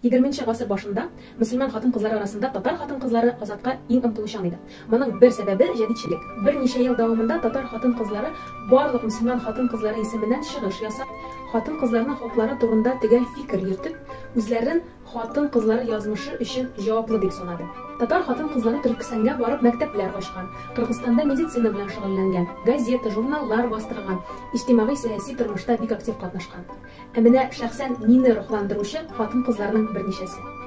20 гасыр башында мөселман хатын-кызлар арасында татар хатын-кызлары азатка иң омтылучан иде. Моның бер сәбәбе җәдитчелек. Берничә ел дәвамында татар хатын-кызлары барлык мөселман хатын-кызлары исеменнән чыгыш ясап, хатын-кызларның хаклары турында төгәл фикер йөртеп, үзләрен хатын-кызлары язмышы өчен җаваплы дип санады. Татар хатын-кызлары Төркстанга барып мәктәпләр ачкан, Кыргызстанда медицина белән шөгыльләнгән, газета, журналлар бастырган, иҗтимагый сәяси тормышта бик актив катнашкан. Ә менә шәхсән мине рухландыручы хатын-кызларның берничәсе.